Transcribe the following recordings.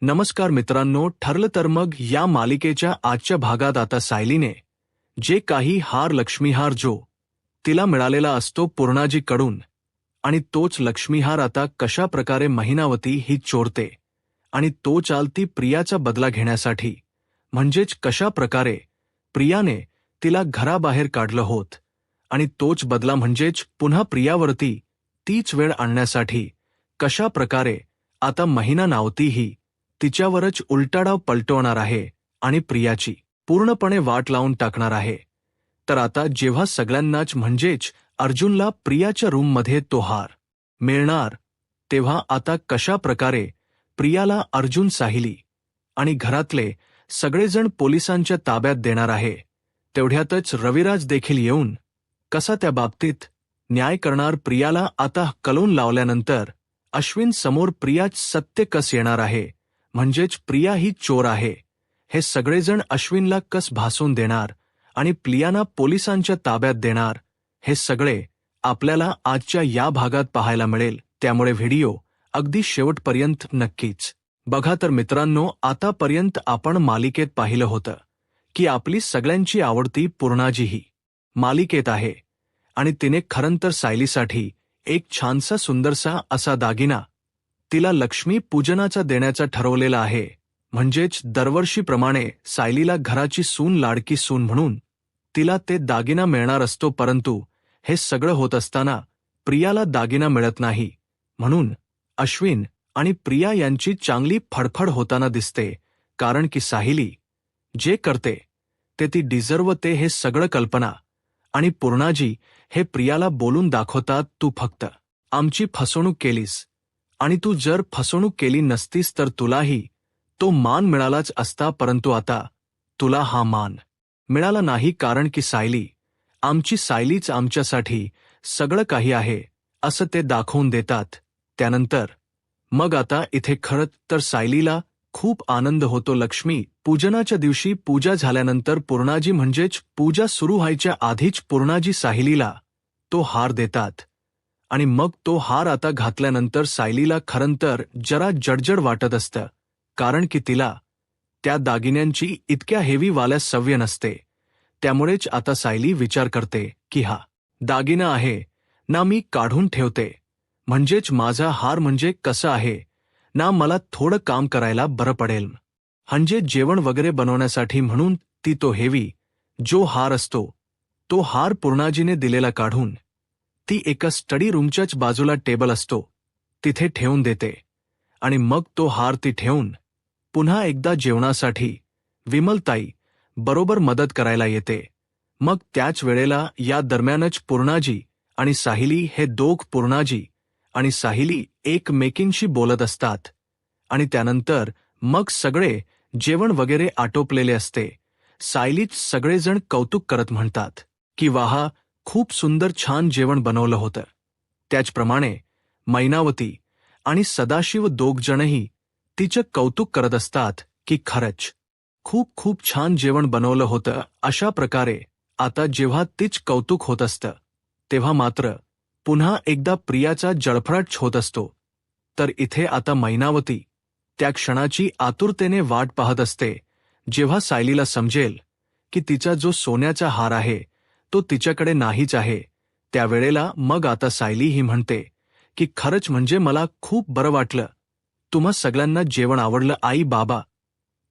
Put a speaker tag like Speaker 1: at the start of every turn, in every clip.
Speaker 1: नमस्कार मित्रांनो, ठरलं तर मग या मालिकेच्या आजच्या भागात आता सायलीने जे काही हार लक्ष्मीहार जो तिला मिळालेला असतो पूर्णाजीकडून आणि तोच लक्ष्मीहार आता कशा प्रकारे महिनावती ही चोरते आणि तो चालती प्रियाचा बदला घेण्यासाठी, म्हणजेच कशा प्रकारे प्रियाने तिला घराबाहेर काढलं होत आणि तोच बदला म्हणजेच पुन्हा प्रियावरती तीच वेळ आणण्यासाठी कशा प्रकारे आता महिना नावतीही तिच्यावरच उलटाडाव पलटवणार आहे आणि प्रियाची पूर्णपणे वाट लावून टाकणार आहे। तर आता जेव्हा सगळ्यांनाच म्हणजेच अर्जुनला प्रियाच्या रूममध्ये तो हार मिळणार, तेव्हा आता कशा प्रकारे प्रियाला अर्जुन, साहिली आणि घरातले सगळेजण पोलिसांच्या ताब्यात देणार आहे, तेवढ्यातच रविराज देखील येऊन कसा त्या बाबतीत न्याय करणार। प्रियाला आता कलून लावल्यानंतर अश्विन समोर प्रियाच सत्य कस येणार आहे, म्हणजेच प्रिया ही चोर आहे हे सगळेजण अश्विनला कस भासून देणार आणि प्रियाना पोलिसांच्या ताब्यात देणार, हे सगळे आपल्याला आजच्या या भागात पाहायला मिळेल। त्यामुळे व्हिडिओ अगदी शेवटपर्यंत नक्कीच बघा। तर मित्रांनो, आतापर्यंत आपण मालिकेत पाहिलं होतं की आपली सगळ्यांची आवडती पूर्णाजी ही मालिकेत आहे आणि तिने खरंतर सायलीसाठी एक छानसा सुंदरसा असा दागिना तिला लक्ष्मी पूजनाचा देण्याचा ठरवलेला आहे, म्हणजेच दरवर्षीप्रमाणे सायलीला घराची सून, लाडकी सून म्हणून तिला ते दागिना मिळणार असतो। परंतु हे सगळं होत असताना प्रियाला दागिना मिळत नाही, म्हणून अश्विन आणि प्रिया यांची चांगली फडफड होताना दिसते, कारण की साहिली जे करते ते ती डिझर्व ते हे सगळं कल्पना आणि पूर्णाजी हे प्रियाला बोलून दाखवतात, तू फक्त आमची फसवणूक केलीस आणि तू जर फसवणूक केली नसतीस तर तुलाही तो मान मिळालाच असता, परंतु आता तुला हा मान मिळाला नाही, कारण की सायली, आमची सायलीच आमच्यासाठी सगळं काही आहे असं ते दाखवून देतात। त्यानंतर मग आता इथे खरंच तर सायलीला खूप आनंद होतो। लक्ष्मी पूजनाच्या दिवशी पूजा झाल्यानंतर पूर्णाजी म्हणजेच पूजा सुरू व्हायच्या आधीच पूर्णाजी सायलीला तो हार देतात आणि मग तो हार आता घातल्यानंतर सायलीला खरंतर जरा जडजड वाटत असतं, कारण की तिला त्या दागिन्यांची इतक्या हेवी वाल्या सवय नसते। त्यामुळेच आता सायली विचार करते की हा दागिना आहे ना मी काढून ठेवते, म्हणजेच माझा हार म्हणजे कसं आहे ना, मला थोडं काम करायला बरं पडेल, म्हणजे जेवण वगैरे बनवण्यासाठी, म्हणून ती तो हेवी जो हार असतो तो हार पूर्णाजीने दिलेला काढून ती एका स्टडी रूमच्याच बाजूला टेबल असतो तिथे ठेवून देते आणि मग तो हार ती ठेवून पुन्हा एकदा जेवणासाठी विमलताई बरोबर मदत करायला येते। मग त्याच वेळेला या दरम्यानच पूर्णाजी आणि साहिली हे दोघ, पूर्णाजी आणि साहिली एकमेकींशी बोलत असतात आणि त्यानंतर मग सगळे जेवण वगैरे आटोपलेले असते। सायलीच सगळेजण कौतुक करत म्हणतात की वाह, खूप सुंदर छान जेवण बनवलं होतं। त्याचप्रमाणे मैनावती आणि सदाशिव दोघजणही तिचं कौतुक करत असतात की खरंच खूप खूप छान जेवण बनवलं होतं। अशा प्रकारे आता जेव्हा तीच कौतुक होत असतं, तेव्हा मात्र पुन्हा एकदा प्रियाचा जळफळाट होत असतो। तर इथे आता मैनावती त्या क्षणाची आतुरतेने वाट पाहत असते, जेव्हा सायलीला समजेल की तिचा जो सोन्याचा हार आहे तो तिच्याकडे नाहीच आहे। त्यावेळेला मग आता सायली ही म्हणते की खरंच म्हणजे मला खूप बरं वाटलं, तुम्हा सगळ्यांना जेवण आवडलं आई बाबा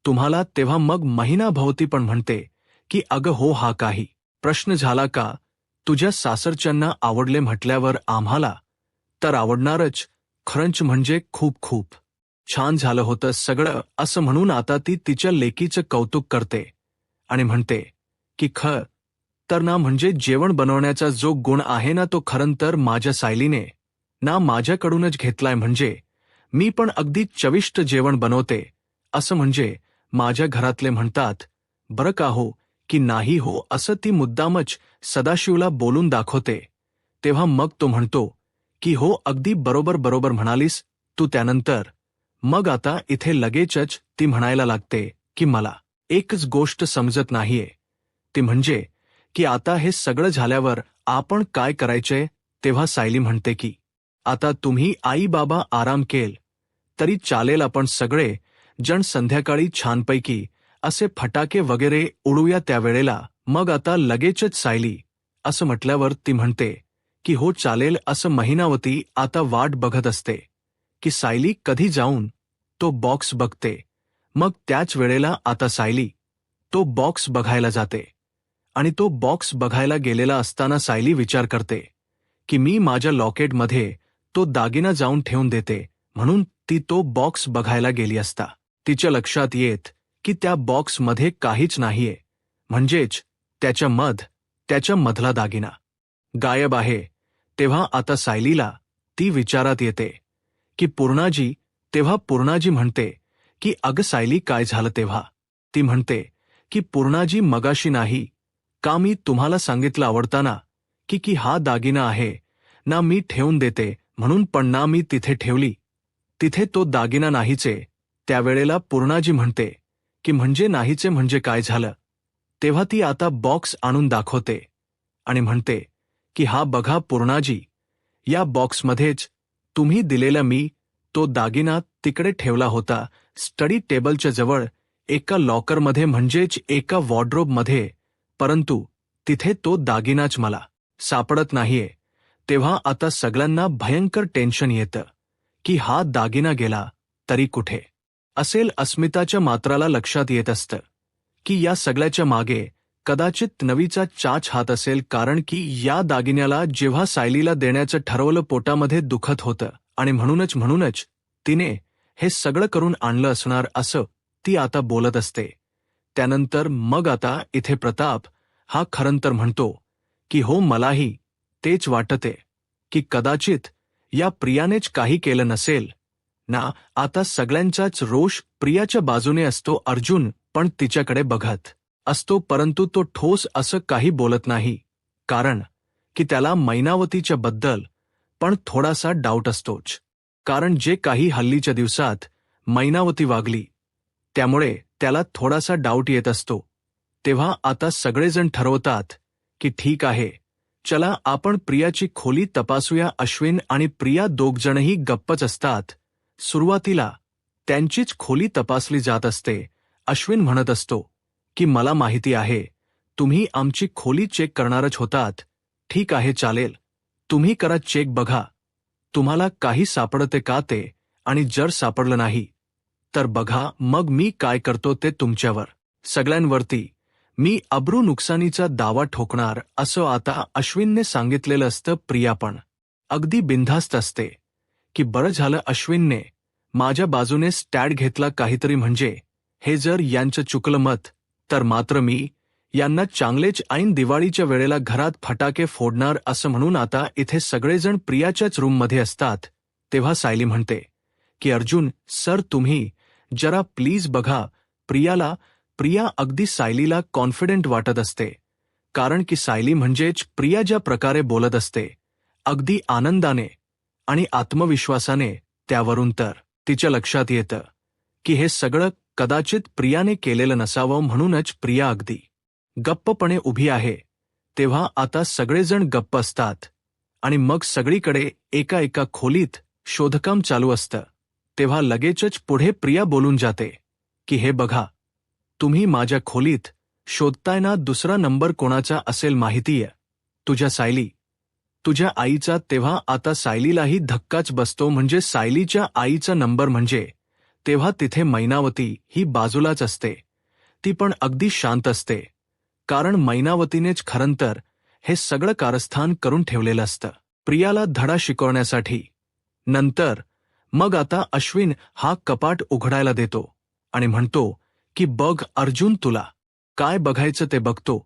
Speaker 1: तुम्हाला। तेव्हा मग महिनाभवती पण म्हणते की अगं हो, हा काही प्रश्न झाला का, तुझ्या सासरच्यांना आवडले म्हटल्यावर आम्हाला तर आवडणारच, खरंच म्हणजे खूप खूप छान झालं होतं सगळं, असं म्हणून आता ती तिच्या लेकीचं कौतुक करते आणि म्हणते की तर ना, म्हणजे जेवण बनवण्याचा जो गुण आहे ना तो खरंतर माझ्या सायलीने ना माझ्याकडूनच घेतलाय, म्हणजे मी पण अगदी चविष्ट जेवण बनवते असं, म्हणजे माझ्या घरातले म्हणतात बरं का हो की नाही हो, असं ती मुद्दामच सदाशिवला बोलून दाखवते। तेव्हा मग तो म्हणतो की हो, अगदी बरोबर बरोबर म्हणालीस तू। त्यानंतर मग आता इथे लगेचच ती म्हणायला लागते की मला एकच गोष्ट समजत नाहीये, ती म्हणजे की आता हे सगळं झाल्यावर आपण काय करायचंय। तेव्हा सायली म्हणते की आता तुम्ही आई बाबा आराम केल तरी चालेल, आपण सगळे जण संध्याकाळी छानपैकी असे फटाके वगैरे उडूया त्यावेळेला. मग आता लगेचच सायली असं म्हटल्यावर ती म्हणते की हो चालेल असं. महिनावती आता वाट बघत असते की सायली कधी जाऊन तो बॉक्स बघते. मग त्याच वेळेला आता सायली तो बॉक्स बघायला जाते आणि तो बॉक्स बघायला गेलेला असताना सायली विचार करते की मी माझ्या लॉकेटमध्ये तो दागिना जाऊन ठेवून देते. म्हणून ती तो बॉक्स बघायला गेली असता तिच्या लक्षात येत की त्या बॉक्समध्ये काहीच नाहीये, म्हणजेच त्याच्या मधला दागिना गायब आहे. तेव्हा आता सायलीला ती विचारात येते की पूर्णाजी. तेव्हा पूर्णाजी म्हणते की अगं सायली काय झालं. तेव्हा ती म्हणते की पूर्णाजी मगाशी नाही का मी तुम्हाला सांगितलं आवडताना की की हा दागिना आहे ना मी ठेवून देते म्हणून, पण ना मी तिथे ठेवली, तिथे तो दागिना नाहीचे. त्यावेळेला पूर्णाजी म्हणते की म्हणजे नाहीचे म्हणजे काय झालं. तेव्हा ती आता बॉक्स आणून दाखवते आणि म्हणते की हा बघा पूर्णाजी, या बॉक्समध्येच तुम्ही दिलेला मी तो दागिना तिकडे ठेवला होता स्टडी टेबलच्या जवळ एका लॉकरमध्ये, म्हणजेच एका वॉर्डरोबमध्ये, परंतु तिथे तो दागिनाच मला सापडत नाहीये. तेव्हा आता सगळ्यांना भयंकर टेन्शन येतं की हा दागिना गेला तरी कुठे असेल. अस्मिताच्या मात्राला लक्षात येत असतं की या सगळ्याच्या मागे कदाचित नवीचा चाच हात असेल, कारण की या दागिन्याला जेव्हा सायलीला देण्याचं ठरवलं पोटामध्ये दुखत होतं आणि म्हणूनच तिने हे सगळं करून आणलं असणार असं ती आता बोलत असते. त्यानंतर मग आता इथे प्रताप हा खरंतर म्हणतो की हो मलाही तेच वाटते की कदाचित या प्रियानेच काही केलं नसेल ना. आता सगळ्यांचाच रोष प्रियाच्या बाजूने असतो. अर्जुन पण तिच्याकडे बघत असतो, परंतु तो ठोस असं काही बोलत नाही, कारण की त्याला मैनावतीच्या बद्दल पण थोडासा डाऊट असतोच. कारण जे काही हल्लीच्या दिवसात मैनावती वागली त्यामुळे त्याला थोडासा डाऊट येत असतो. तेव्हा आता सगळेजण ठरवतात की ठीक आहे, चला आपण प्रियाची खोली तपासूया. अश्विन आणि प्रिया दोघजणही गप्पच असतात. सुरुवातीला त्यांचीच खोली तपासली जात असते. अश्विन म्हणत असतो की मला माहिती आहे तुम्ही आमची खोली चेक करणारच होतात. ठीक आहे चालेल, तुम्ही करा चेक, बघा तुम्हाला काही सापडते का ते, आणि जर सापडलं नाही तर बघा मग मी काय करतो ते तुमच्यावर सगळ्यांवरती मी अब्रू नुकसानीचा दावा ठोकणार, असं आता अश्विनने सांगितलेलं असतं. प्रिया पण अगदी बिनधास्त असते की बरं झालं अश्विनने माझ्या बाजूने स्टॅड घेतला काहीतरी, म्हणजे हे जर यांचं चुकलं मत तर मात्र मी यांना चांगलेच ऐन दिवाळीच्या वेळेला घरात फटाके फोडणार, असं म्हणून आता इथे सगळेजण प्रियाच्याच रूममध्ये असतात. तेव्हा सायली म्हणते की अर्जुन सर तुम्ही जरा प्लीज बघा प्रियाला. प्रिया अगदी सायलीला कॉन्फिडेंट वाटत असते, कारण की सायली म्हणजेच प्रिया ज्या प्रकारे बोलत असते अगदी आनंदाने आणि आत्मविश्वासाने, त्यावरून तर तिच्या लक्षात येतं की हे सगळं कदाचित प्रियाने केलेलं नसावं. म्हणूनच प्रिया अगदी गप्पपणे उभी आहे. तेव्हा आता सगळेजण गप्प असतात आणि मग सगळीकडे एका खोलीत शोधकाम चालू असतं. तेव्हा लगेचच पुढे प्रिया बोलून जाते की हे बघा तुम्ही माझ्या खोलीत शोधताय ना, दुसरा नंबर कोणाचा असेल माहितीये? तुझ्या सायली, तुझ्या आईचा. तेव्हा आता सायलीलाही धक्काच बसतो, म्हणजे सायलीच्या आईचा नंबर म्हणजे. तेव्हा तिथे मैनावती ही बाजूलाच असते. ती पण अगदी शांत असते, कारण मैनावतीनेच खरंतर हे सगळं कारस्थान करून ठेवलेलं असतं प्रियाला धडा शिकवण्यासाठी. नंतर मग आता अश्विन हा कपाट उघडायला देतो आणि म्हणतो की बघ अर्जुन तुला काय बघायचं ते बघतो.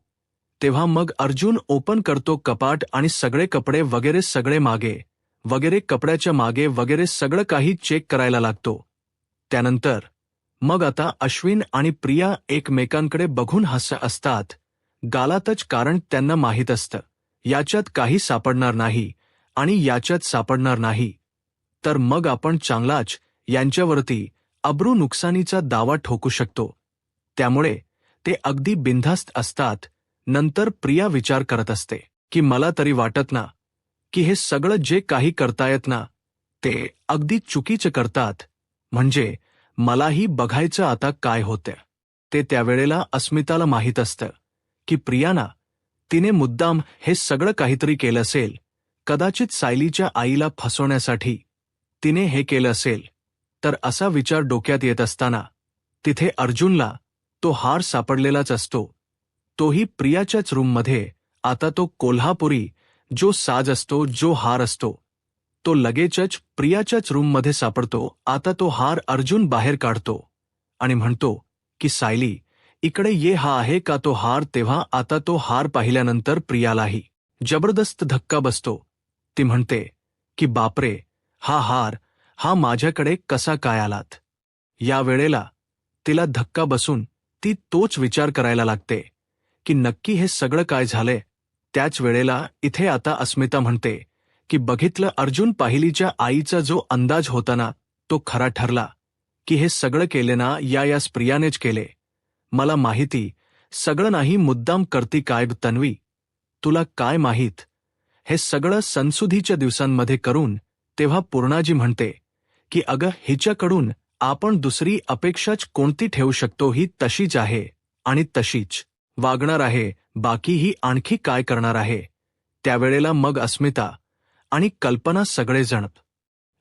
Speaker 1: तेव्हा मग अर्जुन ओपन करतो कपाट आणि सगळे कपडे वगैरे सगळे मागे वगैरे कपड्याच्या मागे वगैरे सगळं काही चेक करायला लागतो. त्यानंतर मग आता अश्विन आणि प्रिया एकमेकांकडे बघून हसत असतात गालातच, कारण त्यांना माहीत असतं याच्यात काही सापडणार नाही आणि याच्यात सापडणार नाही तर मग आपण चांगलाच यांच्यावरती अब्रू नुकसानीचा दावा ठोकू शकतो. त्यामुळे ते अगदी बिनधास्त असतात. नंतर प्रिया विचार करत असते की मला तरी वाटत ना की हे सगळं जे काही करतायत ना ते अगदी चुकीचं करतात, म्हणजे मलाही बघायचं आता काय होतं ते. त्यावेळेला अस्मिताला माहीत असतं की प्रियाना तिने मुद्दाम हे सगळं काहीतरी केलं असेल. कदाचित सायलीच्या आईला फसवण्यासाठी तिने हे केलं असेल. तर असा विचार डोक्यात येत असताना तिथे अर्जुनला तो हार सापडलेलाच असतो. तोही प्रियाच्याच रूममध्ये. आता तो कोल्हापुरी जो साज असतो, जो हार असतो, तो लगेचच प्रियाच्याच रूममध्ये सापडतो. आता तो हार अर्जुन बाहेर काढतो आणि म्हणतो की सायली, इकडे ये, हा आहे का तो हार? तेव्हा आता तो हार पाहिल्यानंतर प्रियालाही जबरदस्त धक्का बसतो. ती म्हणते की बापरे, हा हार, हा माझ्याकडे कसा काय आलात? या वेळेला तिला धक्का बसून ती तोच विचार करायला लागते की नक्की हे सगळं काय झालंय. त्याच वेळेला इथे आता अस्मिता म्हणते की बघितलं अर्जुन, पाहिलीच्या आईचा जो अंदाज होता ना, तो खरा ठरला. की हे सगळं केले ना यास प्रियानेच केले. मला माहिती, सगळं नाही मुद्दाम करती काय तन्वी? तुला काय माहीत? हे सगळं सणसुदीच्या दिवसांमध्ये करून. तेव्हा पूर्णाजी म्हणते की अगं, हिच्याकडून आपण दुसरी अपेक्षाच कोणती ठेवू शकतो? ही तशीच आहे आणि तशीच वागणार आहे. बाकी ही आणखी काय करणार आहे? त्यावेळेला मग अस्मिता आणि कल्पना सगळेजण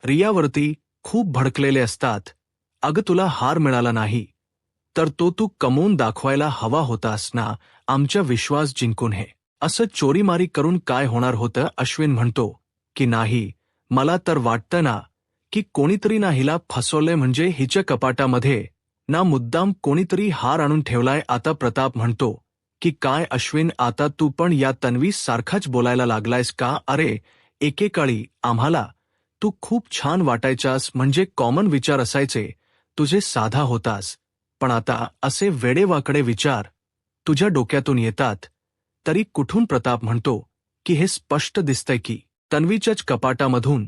Speaker 1: रियावरती खूप भडकलेले असतात. अगं, तुला हार मिळाला नाही तर तो तू कमवून दाखवायला हवा होतास ना, आमचा विश्वास जिंकून. हे असं चोरीमारी करून काय होणार होतं? अश्विन म्हणतो की नाही, मला तर वाटतं ना की कोणीतरी ना हिला फसवलंय. म्हणजे हिच्या कपाटामध्ये ना मुद्दाम कोणीतरी हार आणून ठेवलाय. आता प्रताप म्हणतो की काय अश्विन, आता तू पण या तन्वी सारखाच बोलायला लागलायस का? अरे, एकेकाळी आम्हाला तू खूप छान वाटायचास, म्हणजे कॉमन विचार असायचे तुझे, साधा होतास. पण आता असे वेडेवाकडे विचार तुझ्या डोक्यातून येतात. तरी कुठून? प्रताप म्हणतो की हे स्पष्ट दिसतंय की तन्वीच्याच कपाटामधून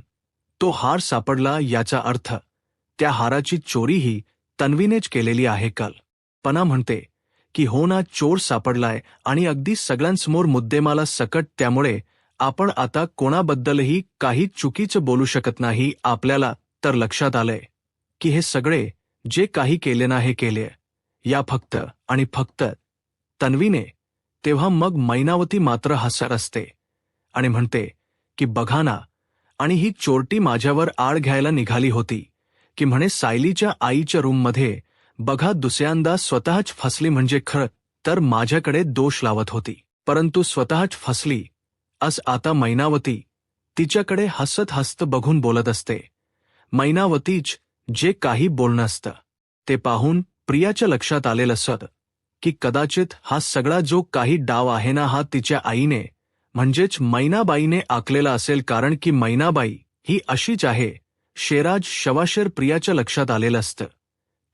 Speaker 1: तो हार सापडला. याचा अर्थ त्या हाराची चोरीही तन्वीनेच केलेली आहे. कल्पना म्हणते की हो ना, चोर सापडलाय आणि अगदी सगळ्यांसमोर मुद्देमाला सकट. त्यामुळे आपण आता कोणाबद्दलही काही चुकीचं बोलू शकत नाही. आपल्याला तर लक्षात आलंय की हे सगळे जे काही केले ना, हे केले या फक्त आणि फक्त तन्वीने. तेव्हा मग मैनावती मात्र हसत असते आणि म्हणते की बघा ना, आणि ही चोरटी माझ्यावर आळ घ्यायला निघाली होती की म्हणे सायलीच्या आईच्या रूममध्ये. बघा, दुसऱ्यांदा स्वतःच फसली. म्हणजे खरं तर माझ्याकडे दोष लावत होती, परंतु स्वतःच फसली. आता मैनावती तिच्याकडे हसत हसत बघून बोलत असते. मैनावतीच जे काही बोलणं असतं ते पाहून प्रियाच्या लक्षात आलेलं असतं की कदाचित हा सगळा जो काही डाव आहे ना, हा तिच्या आईने म्हणजेच मैनाबाईने आखलेला असेल. कारण की मैनाबाई ही अशीच आहे. शेराज शवाशेर. प्रियाच्या लक्षात आलेलं असतं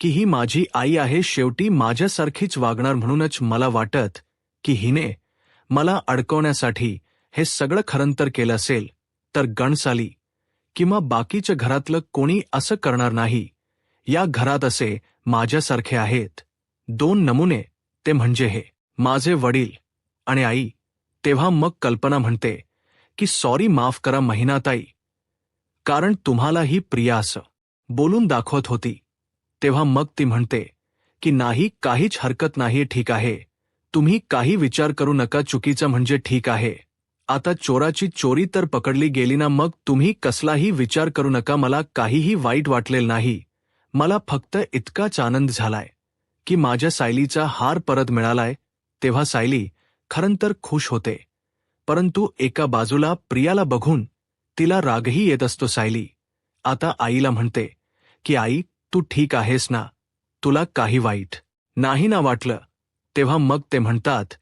Speaker 1: की ही माझी आई आहे, शेवटी माझ्यासारखीच वागणार. म्हणूनच मला वाटत की हिने मला अडकवण्यासाठी हे सगळं खरंतर केलं असेल. तर गणसाली किंवा बाकीच्या घरातलं कोणी असं करणार नाही. या घरात असे माझ्यासारखे आहेत दोन नमुने, ते म्हणजे हे माझे वडील आणि आई. तेव्हा मग कल्पना म्हणते की सॉरी, माफ करा महिनाताई, कारण तुम्हाला ही प्रिया असं बोलून दाखवत होती. तेव्हा मग ती म्हणते की नाही, काहीच हरकत नाही, ठीक आहे, तुम्ही काही विचार करू नका. चुकीचं म्हणजे ठीक आहे. आता चोराची चोरी तर पकडली गेली ना, मग तुम्ही कसलाही विचार करू नका. मला काहीही वाईट वाटलेलं नाही. मला फक्त इतकाच आनंद झालाय की माझ्या सायलीचा हार परत मिळालाय. तेव्हा सायली खरंतर खुश होते, परंतु एका बाजूला प्रियाला बघून तिला रागही येत असतो. सायली आता आईला म्हणते की आई, तू ठीक आहेस ना? तुला काही वाईट नाही ना वाटलं? तेव्हा मग ते म्हणतात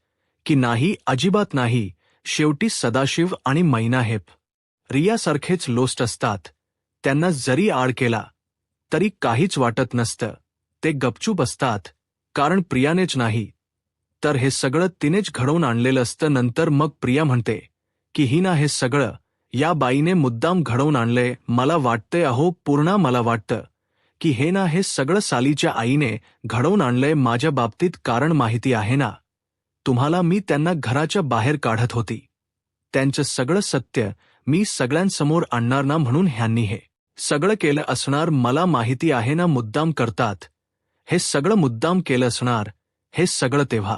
Speaker 1: की नाही, अजिबात नाही. शेवटी सदाशिव आणि मैना हे रियासारखेच लोस्ट असतात. त्यांना जरी आड केला तरी काहीच वाटत नसतं. ते गपचूप असतात, कारण प्रियानेच नाही तर हे सगळं तिनेच घडवून आणलेलं असतं. नंतर मग प्रिया म्हणते की ही ना, हे सगळं या बाईने मुद्दाम घडवून आणलंय. मला वाटतंय अहो पूर्णा, मला वाटतं की हे ना, हे सगळं सालीच्या आईने घडवून आणलंय माझ्या बाबतीत. कारण माहिती आहे ना तुम्हाला, मी त्यांना घराच्या बाहेर काढत होती. त्यांचं सगळं सत्य मी सगळ्यांसमोर आणणार ना, म्हणून ह्यांनी हे सगळं केलं असणार, मला माहिती आहे ना, मुद्दाम करतात. हे सगळं मुद्दाम केलं असणार, हे सगळं. तेव्हा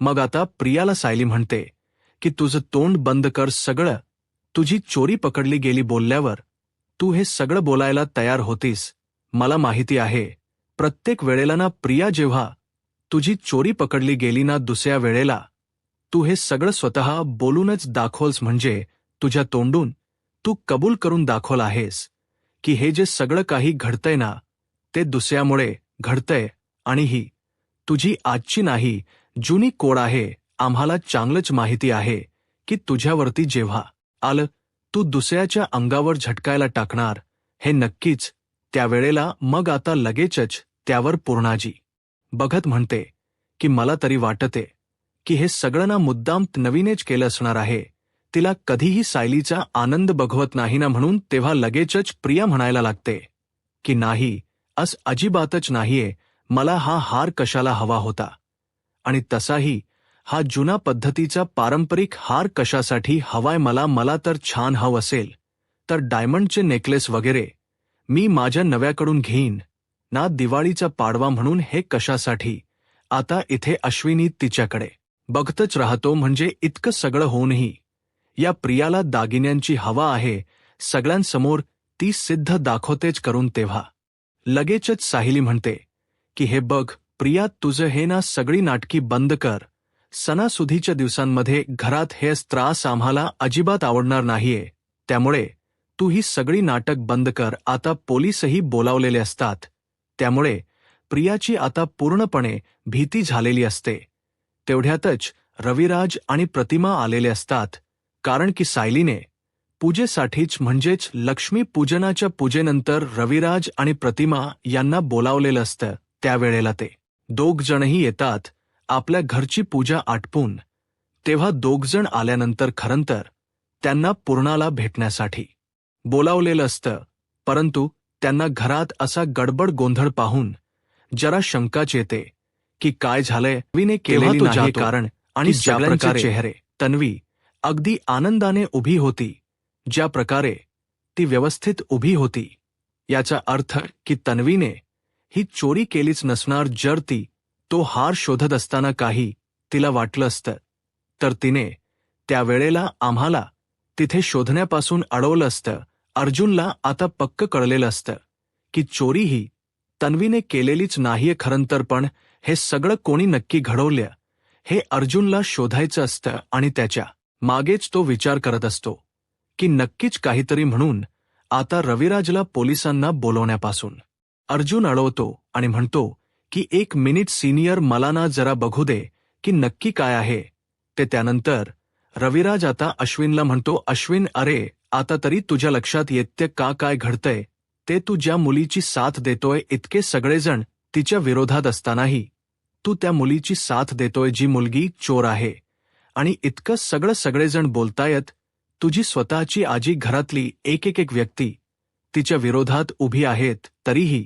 Speaker 1: मग आता प्रियाला सायली म्हणते की तुझं तोंड बंद कर. सगळं तुझी चोरी पकडली गेली बोलल्यावर तू हे सगळं बोलायला तयार होतीस. मला माहिती आहे प्रत्येक वेळेला ना प्रिया, जेव्हा तुझी चोरी पकडली गेली ना, दुसऱ्या वेळेला तू हे सगळं स्वतः बोलूनच दाखवलस. म्हणजे तुझ्या तोंडून तू कबूल करून दाखवलं आहेस की हे जे सगळं काही घडतंय ना, ते दुसऱ्यामुळे घडतंय. आणि ही तुझी आजची नाही, जुनी कोड आहे. आम्हाला चांगलंच माहिती आहे की तुझ्यावरती जेव्हा आलं तू दुसऱ्याच्या अंगावर झटकायला टाकणार, हे नक्कीच. त्यावेळेला मग आता लगेचच त्यावर पूर्णाजी बघत म्हणते की मला तरी वाटते की हे सगळं ना मुद्दाम नवीनच केलं असणार आहे. तिला कधीही सायलीचा आनंद बघवत नाही ना, म्हणून तेव्हा लगेचच प्रिया म्हणायला लागते की नाही, असं अजिबातच नाहीये. मला हा हार कशाला हवा होता, आणि तसाही हा जुना पद्धतीचा पारंपरिक हार कशासाठी हवाय मला. मला तर छान हवं असेल तर डायमंडचे नेकलेस वगैरे मी माझ्या नव्याकडून घेईन ना, दिवाळीचा पाडवा म्हणून. हे कशासाठी? आता इथे अश्विनी तिच्याकडे बघतच राहतो. म्हणजे इतकं सगळं होऊनही या प्रियाला दागिन्यांची हवा आहे. सगळ्यांसमोर ती सिद्ध दाखवतेच करून. तेव्हा लगेचच सायली म्हणते की हे बघ प्रिया, तुझं हे ना सगळी नाटकी बंद कर. सणासुदीच्या दिवसांमध्ये घरात हे त्रास आम्हाला अजिबात आवडणार नाहीये. त्यामुळे तू ही सगळी नाटक बंद कर. आता पोलीसही बोलावलेले असतात, त्यामुळे प्रियाची आता पूर्णपणे भीती झालेली असते. तेवढ्यातच रविराज आणि प्रतिमा आलेले असतात, कारण की सायलीने पूजेसाठीच, म्हणजेच लक्ष्मी पूजनाच्या पूजेनंतर रविराज आणि प्रतिमा यांना बोलावलेलं असतं. त्यावेळेला ते दोघजणही येतात आपल्या घरची पूजा आटपून. तेव्हा दोघजण आल्यानंतर खरंतर त्यांना पूर्णाला भेटण्यासाठी बोलावलेलं असतं. परंतु त्यांना घरात असा गडबड गोंधळ पाहून जरा शंकाच येते की काय झालंय. तन्वीने केलेली नाही कारण, आणि ज्या प्रकारे चेहरे तन्वी अगदी आनंदाने उभी होती, ज्या प्रकारे ती व्यवस्थित उभी होती, याचा अर्थ की तन्वीने ही चोरी केलीच नसणार. जर ती तो हार शोधत असताना काही तिला वाटलं असतं तर तिने त्यावेळेला आम्हाला तिथे शोधण्यापासून अडवलं असतं. अर्जुनला आता पक्क कळलेलं असतं की चोरी ही तन्वीने केलेलीच नाहीये खरंतर, पण हे सगळं कोणी नक्की घडवलं हे अर्जुनला शोधायचं असतं. आणि त्याच्या मागेच तो विचार करत असतो की नक्कीच काहीतरी. म्हणून आता रविराजला पोलिसांना बोलवण्यापासून अर्जुन अडवतो आणि म्हणतो की एक मिनिट सिनियर, मला ना जरा बघू दे की नक्की काय आहे ते. त्यानंतर रविराज आता अश्विनला म्हणतो, अश्विन, अरे आता तरी तुझ्या लक्षात येते का काय घडतंय ते? तू ज्या मुलीची साथ देतोय, इतके सगळेजण तिच्या विरोधात असतानाही तू त्या मुलीची साथ देतोय, जी मुलगी चोर आहे. आणि इतकं सगळेजण बोलतायत, तुझी स्वतःची आजी, घरातली एक व्यक्ती तिच्या विरोधात उभी आहेत, तरीही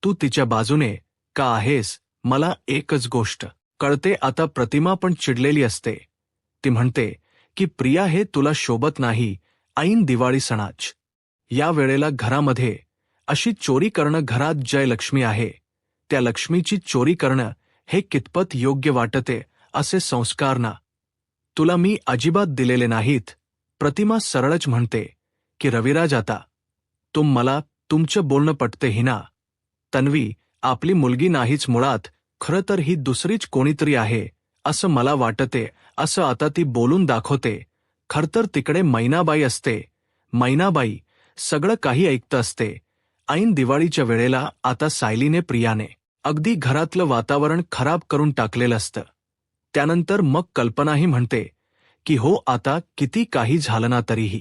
Speaker 1: तू तिच्या बाजूने का आहेस? मला एकच गोष्ट कळते. आता प्रतिमा पण चिडलेली असते. ती म्हणते की प्रिया, हे तुला शोभत नाही. ऐन दिवाळी सणाच या वेळेला घरामध्ये अशी चोरी करणं, घरात जय लक्ष्मी आहे त्या लक्ष्मीची चोरी करणं हे कितपत योग्य वाटते? असे संस्कार ना तुला मी अजिबात दिलेले नाहीत. प्रतिमा सरळच म्हणते की रविराज, आता मला तुमचं बोलणं पटते ही ना? तन्वी आपली मुलगी नाहीच मुळात, खरं तर ही दुसरीच कोणीतरी आहे असं मला वाटते. असं आता ती बोलून दाखवते. खरतर तिकडे मैनाबाई असते. मैनाबाई सगळं काही ऐकत असते. ऐन दिवाळीच्या वेळेला आता सायलीने, प्रियाने अगदी घरातलं वातावरण खराब करून टाकलेलं असतं. त्यानंतर मग कल्पनाही म्हणते की हो, आता किती काही झालं ना तरीही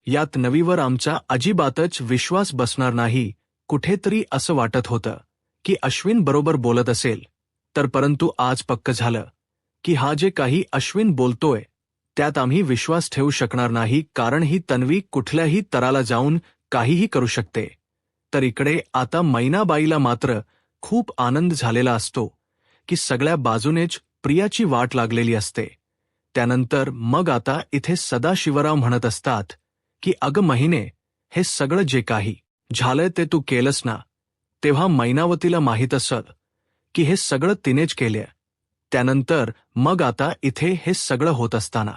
Speaker 1: यात नवीवर आमचा अजिबातच विश्वास बसणार नाही. कुठेतरी असं वाटत होतं की अश्विन बरोबर बोलत असेल तर, परंतु आज पक्क झालं की हा जे काही अश्विन बोलतोय त्यात आम्ही विश्वास ठेवू शकणार नाही, कारण ही तन्वी कुठल्याही तराला जाऊन काहीही करू शकते. तर इकडे आता मैनाबाईला मात्र खूप आनंद झालेला असतो की सगळ्या बाजूनेच प्रियाची वाट लागलेली असते. त्यानंतर मग आता इथे सदाशिवराव म्हणत असतात की अगं महिने, हे सगळं जे काही झालंय ते तू केलंस ना. तेव्हा मैनावतीला माहीत असलं की हे सगळं तिनेच केलंय. त्यानंतर मग आता इथे हे सगळं होत असताना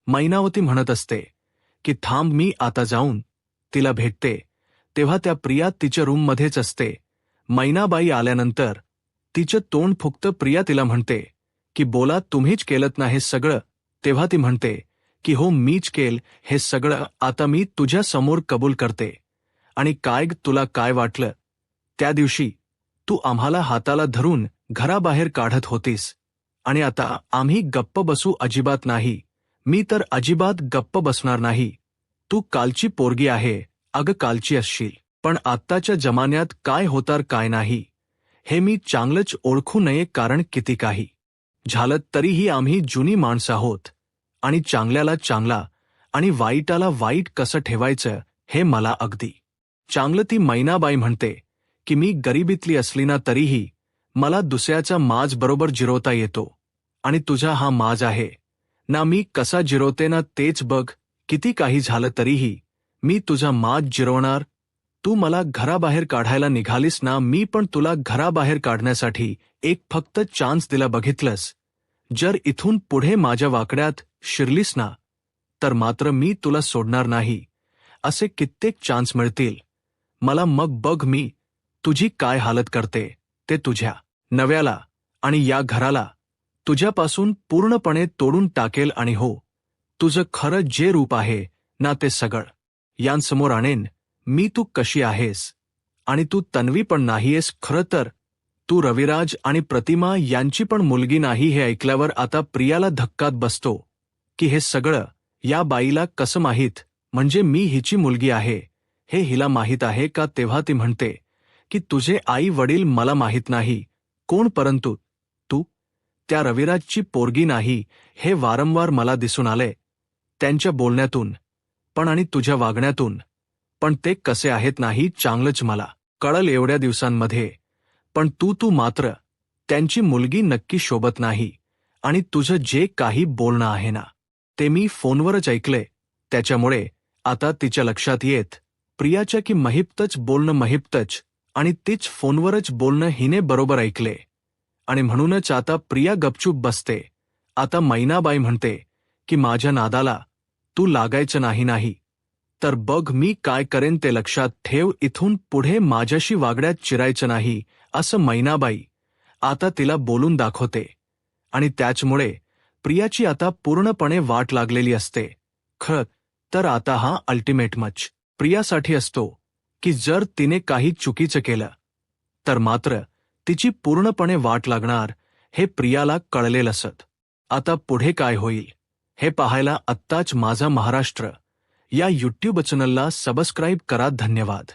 Speaker 1: मैनावती म्हणत असते की थांब, मी आता जाऊन तिला भेटते. तेव्हा त्या प्रिया तिच्या रूममध्येच असते. मैनाबाई आल्यानंतर तिचं तोंड फुगतं. प्रिया तिला म्हणते की बोला, तुम्हीच केलत ना हे सगळं. तेव्हा ती म्हणते की हो, मीच केल हे सगळं. आता मी तुझ्या समोर कबूल करते. आणि काय ग, तुला काय वाटलं त्या दिवशी? तू आम्हाला हाताला धरून घराबाहेर काढत होतीस आणि आता आम्ही गप्प बसू? अजिबात नाही. मी तर अजिबात गप्प बसणार नाही. तू कालची पोरगी आहे. अगं कालची असशील, पण आत्ताच्या जमान्यात काय होणार काय नाही हे मी चांगलंच ओळखू नये, कारण किती काही झालं तरीही आम्ही जुनी माणसं आहोत आणि चांगल्याला चांगला आणि वाईटाला वाईट कसं ठेवायचं हे मला अगदी चांगलं. ती मैनाबाई म्हणते की मी गरिबीतली असली ना तरीही मला दुसऱ्याचा माज बरोबर जिरवता येतो आणि तुझा हा माज आहे ना, मी कसा जिरवते ना तेच बघ. किती काही झालं तरीही मी तुझा माज जिरवणार. तू मला घराबाहेर काढायला निघालीस ना, मी पण तुला घराबाहेर काढण्यासाठी एक फक्त चान्स दिला, बघितलंस? जर इथून पुढे माझ्या वाकड्यात शिरलीस ना तर मात्र मी तुला सोडणार नाही. असे कित्येक चान्स मिळतील मला, मग बघ मी तुझी काय हालत करते ते. तुझ्या नव्याला आणि या घराला तुझ्यापासून पूर्णपणे तोडून टाकेल आणि हो, तुझं खरं जे रूप आहे ना ते सगळं यांसमोर आणेन मी. तू कशी आहेस आणि तू तन्वी पण नाहीयेस. खरं तर तू रविराज आणि प्रतिमा यांची पण मुलगी नाही. हे ऐकल्यावर आता प्रियाला धक्कात बसतो की हे सगळं या बाईला कसं माहीत? म्हणजे मी हिची मुलगी आहे हे हिला माहीत आहे का? तेव्हा ती म्हणते की तुझे आई वडील मला माहीत नाही कोण, परंतु तू त्या रविराजची पोरगी नाही हे वारंवार मला दिसून आले, त्यांच्या बोलण्यातून पण आणि तुझ्या वागण्यातून पण. ते कसे आहेत नाही चांगलंच मला कळल एवढ्या दिवसांमध्ये, पण तू मात्र त्यांची मुलगी नक्की शोभत नाही. आणि तुझं जे काही बोलणं आहे ना ते मी फोनवरच ऐकले. त्याच्यामुळे आता तिच्या लक्षात येत प्रियाच्या की महिप्तच बोलणं महिप्तच आणि तीच फोनवरच बोलणं हिने बरोबर ऐकले आणि म्हणूनच आता प्रिया गपचूप बसते. आता मैनाबाई म्हणते की माझ्या नादाला तू लागायचं नाही तर बघ मी काय करेन ते लक्षात ठेव. इथून पुढे माझ्याशी वागड्यात चिरायचं नाही असं मैनाबाई आता तिला बोलून दाखवते आणि त्याचमुळे प्रियाची आता पूर्णपणे वाट लागलेली असते. खरं तर आता हा अल्टिमेट मच प्रियासाठी असतो की जर तिने काही चुकीचं केलं तर मात्र तिची पूर्णपणे वाट लागणार हे प्रियाला कळलेलं असत. आता पुढे काय होईल हे पाहायला आत्ताच माझा महाराष्ट्र या यूट्यूब चॅनलला सबस्क्राईब करा. धन्यवाद.